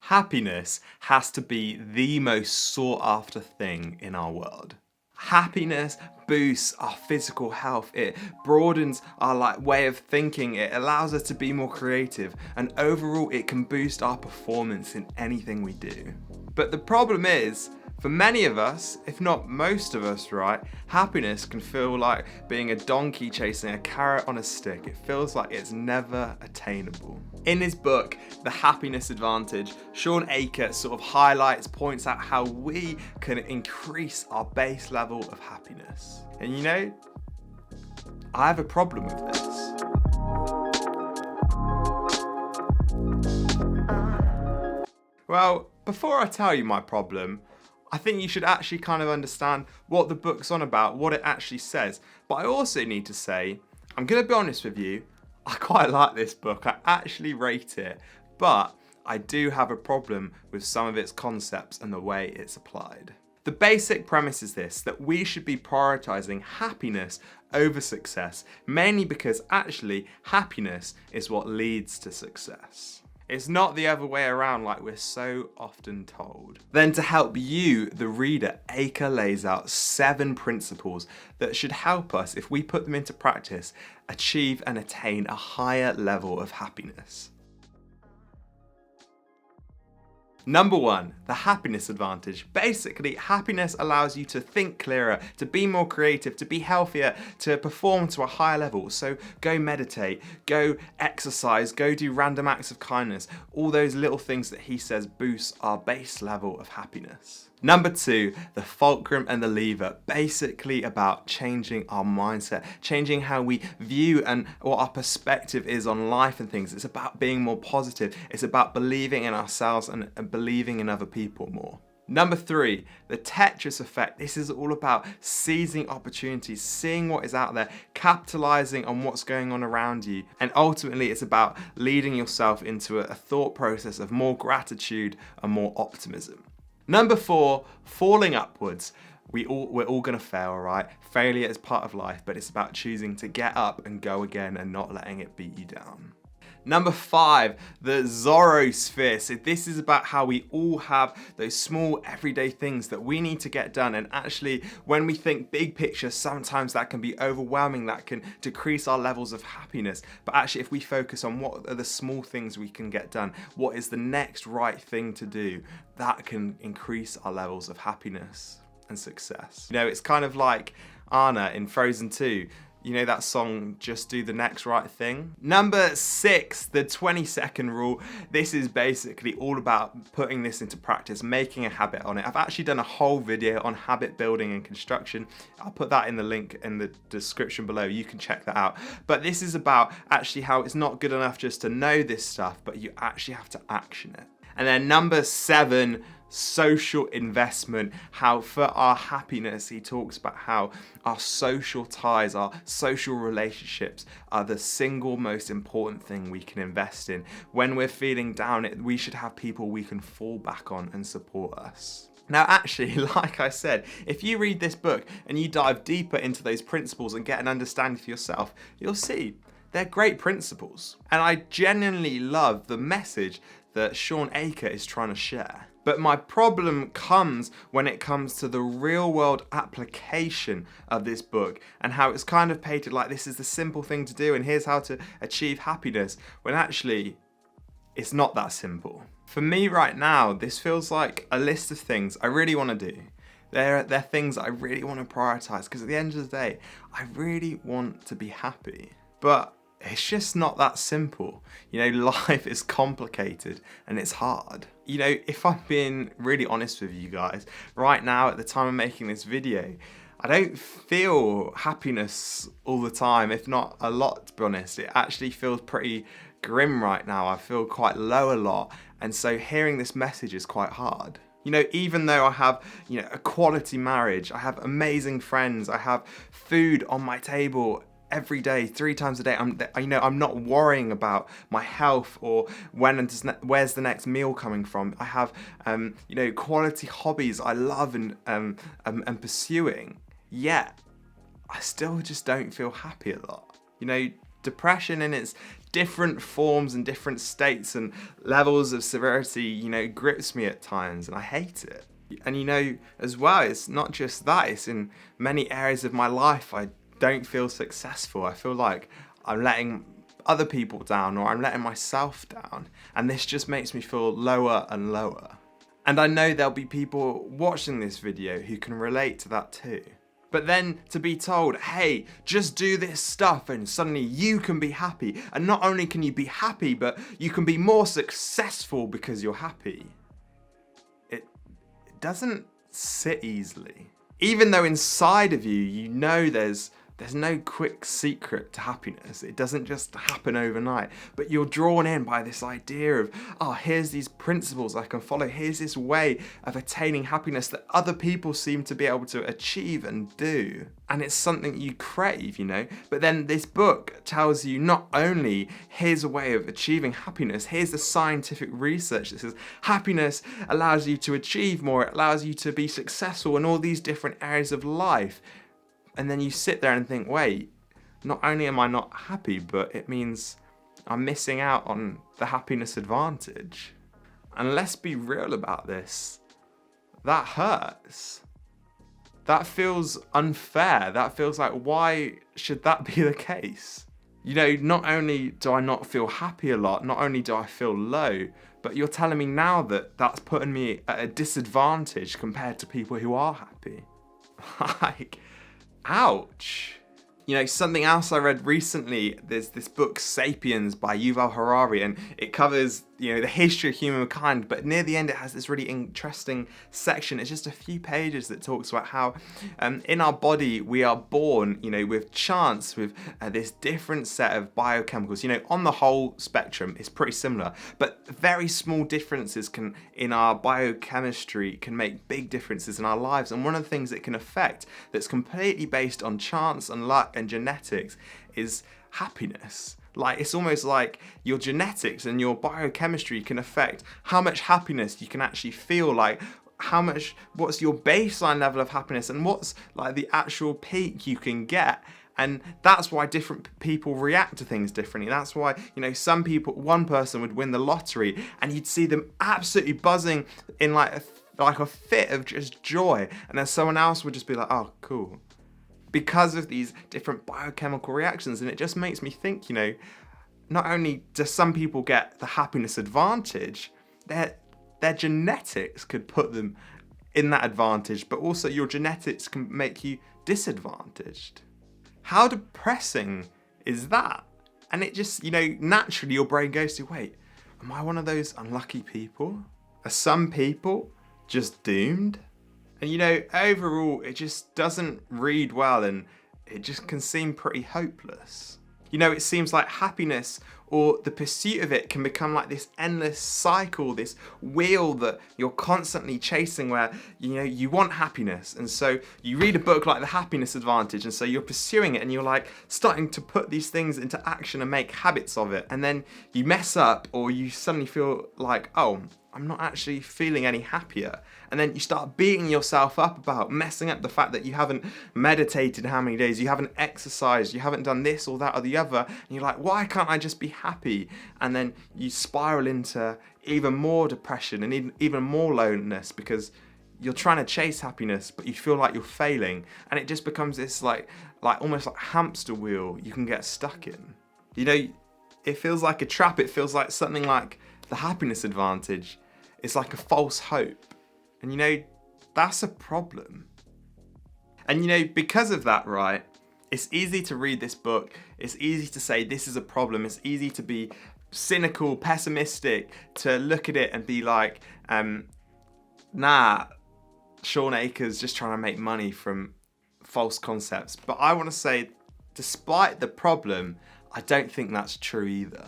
Happiness has to be the most sought after thing in our world. Happiness boosts our physical health, it broadens our way of thinking, it allows us to be more creative, and overall it can boost our performance in anything we do. But the problem is, for many of us, if not most of us, right, happiness can feel like being a donkey chasing a carrot on a stick. It feels like it's never attainable. In his book, The Happiness Advantage, Shawn Achor sort of points out how we can increase our base level of happiness. And you know, I have a problem with this. Well, before I tell you my problem, I think you should actually kind of understand what the book's on about, what it actually says. But I also need to say, I'm going to be honest with you, I quite like this book. I actually rate it, but I do have a problem with some of its concepts and the way it's applied. The basic premise is this, that we should be prioritizing happiness over success, mainly because actually happiness is what leads to success. It's not the other way around like we're so often told. Then to help you, the reader, Achor lays out 7 principles that should help us, if we put them into practice, achieve and attain a higher level of happiness. Number 1, the happiness advantage. Basically, happiness allows you to think clearer, to be more creative, to be healthier, to perform to a higher level. So go meditate, go exercise, go do random acts of kindness. All those little things that he says boost our base level of happiness. Number 2, the fulcrum and the lever, basically about changing our mindset, changing how we view and what our perspective is on life and things. It's about being more positive. It's about believing in ourselves and believing in other people more. Number 3, the Tetris Effect. This is all about seizing opportunities, seeing what is out there, capitalizing on what's going on around you. And ultimately, it's about leading yourself into a thought process of more gratitude and more optimism. Number 4, falling upwards. We're all gonna fail, right? Failure is part of life, but it's about choosing to get up and go again and not letting it beat you down. Number 5, the Zorro sphere. So this is about how we all have those small everyday things that we need to get done. And actually, when we think big picture, sometimes that can be overwhelming, that can decrease our levels of happiness. But actually, if we focus on what are the small things we can get done, what is the next right thing to do, that can increase our levels of happiness and success. You know, it's kind of like Anna in Frozen 2. You know that song, Just Do the Next Right Thing? Number 6, the 20-second rule. This is basically all about putting this into practice, making a habit on it. I've actually done a whole video on habit building and construction. I'll put that in the link in the description below. You can check that out. But this is about actually how it's not good enough just to know this stuff, but you actually have to action it. And then number 7, social investment. How for our happiness, he talks about how our social ties, our social relationships are the single most important thing we can invest in. When we're feeling down, we should have people we can fall back on and support us. Now actually, like I said, if you read this book and you dive deeper into those principles and get an understanding for yourself, you'll see they're great principles. And I genuinely love the message that Shawn Achor is trying to share. But my problem comes when it comes to the real world application of this book and how it's kind of painted like this is the simple thing to do and here's how to achieve happiness, when actually it's not that simple. For me right now, this feels like a list of things I really want to do. They're things I really want to prioritize because at the end of the day, I really want to be happy. But it's just not that simple. You know, life is complicated and it's hard. You know, if I'm being really honest with you guys, right now at the time of making this video, I don't feel happiness all the time, if not a lot, to be honest. It actually feels pretty grim right now. I feel quite low a lot. And so hearing this message is quite hard. You know, even though I have, you know, a quality marriage, I have amazing friends, I have food on my table every day, 3 times a day. I'm not worrying about my health or where's the next meal coming from. I have, you know, quality hobbies I love and pursuing. Yet, I still just don't feel happy a lot. You know, depression in its different forms and different states and levels of severity, you know, grips me at times, and I hate it. And you know, as well, it's not just that, it's in many areas of my life I don't feel successful. I feel like I'm letting other people down, or I'm letting myself down, and this just makes me feel lower and lower. And I know there'll be people watching this video who can relate to that too. But then to be told, hey, just do this stuff and suddenly you can be happy. And not only can you be happy, but you can be more successful because you're happy. It doesn't sit easily. Even though inside of you, you know there's no quick secret to happiness. It doesn't just happen overnight, but you're drawn in by this idea of, oh, here's these principles I can follow. Here's this way of attaining happiness that other people seem to be able to achieve and do. And it's something you crave, you know? But then this book tells you not only here's a way of achieving happiness, here's the scientific research that says happiness allows you to achieve more, it allows you to be successful in all these different areas of life. And then you sit there and think, wait, not only am I not happy, but it means I'm missing out on the happiness advantage. And let's be real about this. That hurts. That feels unfair. That feels like, why should that be the case? You know, not only do I not feel happy a lot, not only do I feel low, but you're telling me now that that's putting me at a disadvantage compared to people who are happy. Like, ouch. You know, something else I read recently, there's this book, Sapiens by Yuval Harari, and it covers, you know, the history of humankind, but near the end it has this really interesting section. It's just a few pages that talks about how in our body we are born, you know, with chance, with this different set of biochemicals. You know, on the whole spectrum, it's pretty similar, but very small differences in our biochemistry can make big differences in our lives. And one of the things it can affect that's completely based on chance and luck and genetics is happiness. Like, it's almost like your genetics and your biochemistry can affect how much happiness you can actually feel, like what's your baseline level of happiness and what's like the actual peak you can get. And that's why different people react to things differently. That's why, you know, some people, one person would win the lottery and you'd see them absolutely buzzing in like a fit of just joy, and then someone else would just be like, oh, cool. Because of these different biochemical reactions. And it just makes me think, you know, not only do some people get the happiness advantage, their genetics could put them in that advantage, but also your genetics can make you disadvantaged. How depressing is that? And it just, you know, naturally your brain goes to, wait, am I one of those unlucky people? Are some people just doomed? And you know, overall, it just doesn't read well, and it just can seem pretty hopeless. You know, it seems like happiness or the pursuit of it can become like this endless cycle, this wheel that you're constantly chasing where, you know, you want happiness. And so you read a book like The Happiness Advantage, and so you're pursuing it and you're like starting to put these things into action and make habits of it. And then you mess up, or you suddenly feel like, oh, I'm not actually feeling any happier. And then you start beating yourself up about messing up the fact that you haven't meditated how many days, you haven't exercised, you haven't done this or that or the other. And you're like, why can't I just be happy? And then you spiral into even more depression and even more loneliness because you're trying to chase happiness, but you feel like you're failing. And it just becomes this like almost like hamster wheel you can get stuck in. You know, it feels like a trap. It feels like something like The Happiness Advantage. It's like a false hope. And you know, that's a problem. And you know, because of that, right, it's easy to read this book. It's easy to say this is a problem. It's easy to be cynical, pessimistic, to look at it and be like, nah, Sean Akers just trying to make money from false concepts. But I want to say, despite the problem, I don't think that's true either.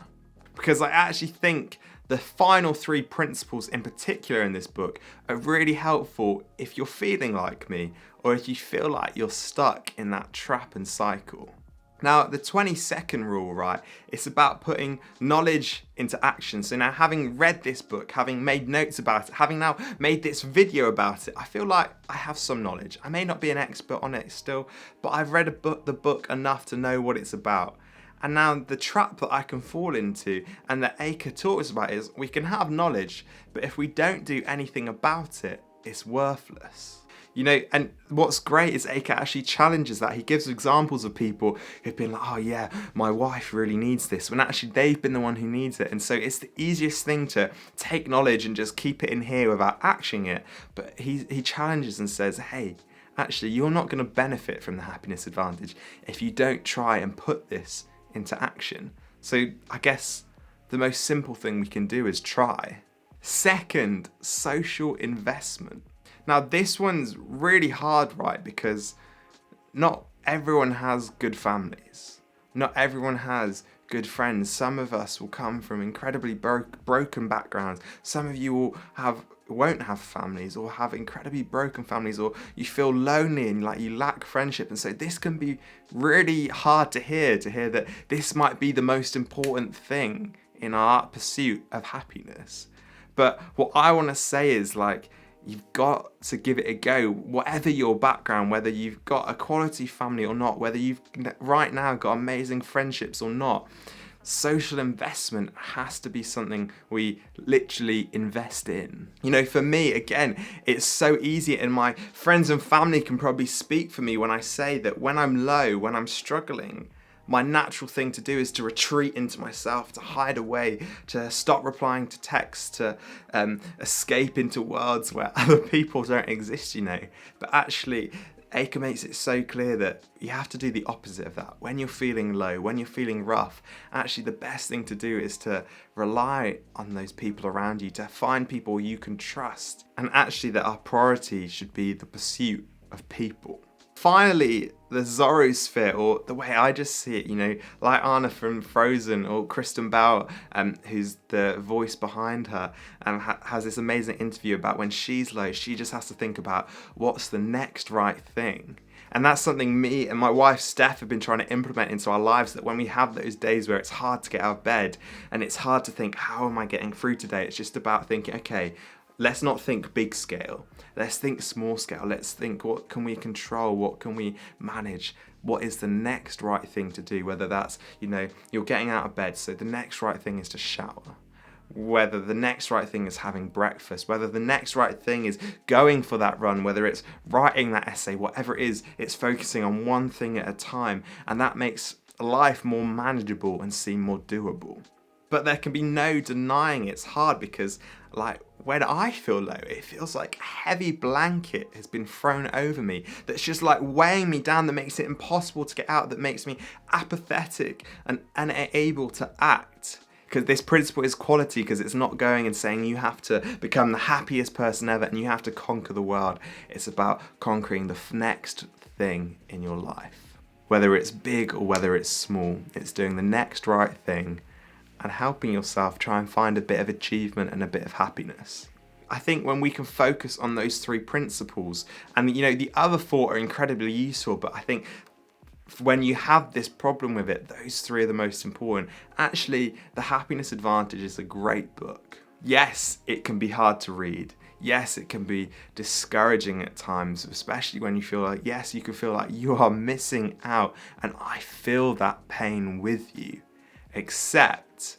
Because I actually think the final 3 principles in particular in this book are really helpful if you're feeling like me, or if you feel like you're stuck in that trap and cycle. Now, the 20-second rule, right, it's about putting knowledge into action. So now, having read this book, having made notes about it, having now made this video about it, I feel like I have some knowledge. I may not be an expert on it still, but I've read the book enough to know what it's about. And now the trap that I can fall into and that Acre talks about is we can have knowledge, but if we don't do anything about it, it's worthless. You know, and what's great is Acre actually challenges that. He gives examples of people who've been like, oh yeah, my wife really needs this, when actually they've been the one who needs it. And so it's the easiest thing to take knowledge and just keep it in here without actioning it. But he challenges and says, hey, actually, you're not going to benefit from the happiness advantage if you don't try and put this into action. So I guess the most simple thing we can do is try. Second, social investment. Now this one's really hard, right? Because not everyone has good families. Not everyone has good friends. Some of us will come from incredibly broken backgrounds. Some of you won't have families, or have incredibly broken families, or you feel lonely and like you lack friendship. And so this can be really hard to hear that this might be the most important thing in our pursuit of happiness. But what I want to say is, like, you've got to give it a go, whatever your background, whether you've got a quality family or not, whether you've right now got amazing friendships or not. Social investment has to be something we literally invest in. You know, for me, again, it's so easy, and my friends and family can probably speak for me when I say that when I'm low, when I'm struggling, my natural thing to do is to retreat into myself, to hide away, to stop replying to texts, to escape into worlds where other people don't exist, you know. But actually, Acre makes it so clear that you have to do the opposite of that. When you're feeling low, when you're feeling rough, actually the best thing to do is to rely on those people around you, to find people you can trust. And actually that our priority should be the pursuit of people. Finally, the Zorro sphere, or the way I just see it, you know, like Anna from Frozen, or Kristen Bell, who's the voice behind her, has this amazing interview about when she's low, she just has to think about what's the next right thing. And that's something me and my wife Steph have been trying to implement into our lives, that when we have those days where it's hard to get out of bed and it's hard to think, how am I getting through today? It's just about thinking, okay, let's not think big scale. Let's think small scale. Let's think, what can we control? What can we manage? What is the next right thing to do? Whether that's, you know, you're getting out of bed, so the next right thing is to shower. Whether the next right thing is having breakfast, whether the next right thing is going for that run, whether it's writing that essay, whatever it is, it's focusing on one thing at a time. And that makes life more manageable and seem more doable. But there can be no denying it's hard, because like when I feel low, it feels like a heavy blanket has been thrown over me that's just like weighing me down, that makes it impossible to get out, that makes me apathetic and unable to act. Because this principle is quality, because it's not going and saying you have to become the happiest person ever and you have to conquer the world. It's about conquering the next thing in your life. Whether it's big or whether it's small, it's doing the next right thing and helping yourself try and find a bit of achievement and a bit of happiness. I think when we can focus on those three principles, and you know, the other four are incredibly useful, but I think when you have this problem with it, those three are the most important. Actually, The Happiness Advantage is a great book. Yes, it can be hard to read. Yes, it can be discouraging at times, especially when you feel like, yes, you can feel like you are missing out, and I feel that pain with you. Except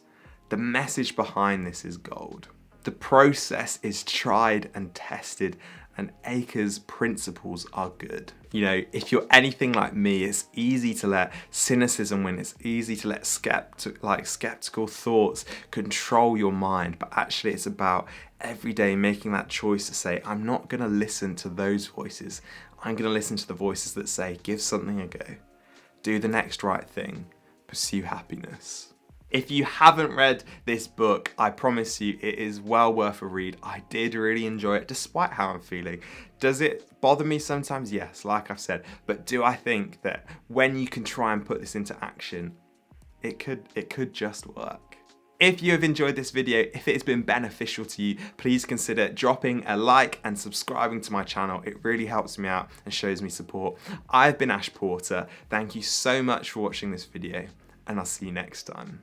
the message behind this is gold. The process is tried and tested, and Acre's principles are good. You know, if you're anything like me, it's easy to let cynicism win. It's easy to let skeptical thoughts control your mind. But actually, it's about every day making that choice to say, I'm not going to listen to those voices. I'm going to listen to the voices that say, give something a go. Do the next right thing. Pursue happiness. If you haven't read this book, I promise you it is well worth a read. I did really enjoy it despite how I'm feeling. Does it bother me sometimes? Yes, like I've said. But do I think that when you can try and put this into action, it could just work? If you have enjoyed this video, if it has been beneficial to you, please consider dropping a like and subscribing to my channel. It really helps me out and shows me support. I've been Ash Porter. Thank you so much for watching this video, and I'll see you next time.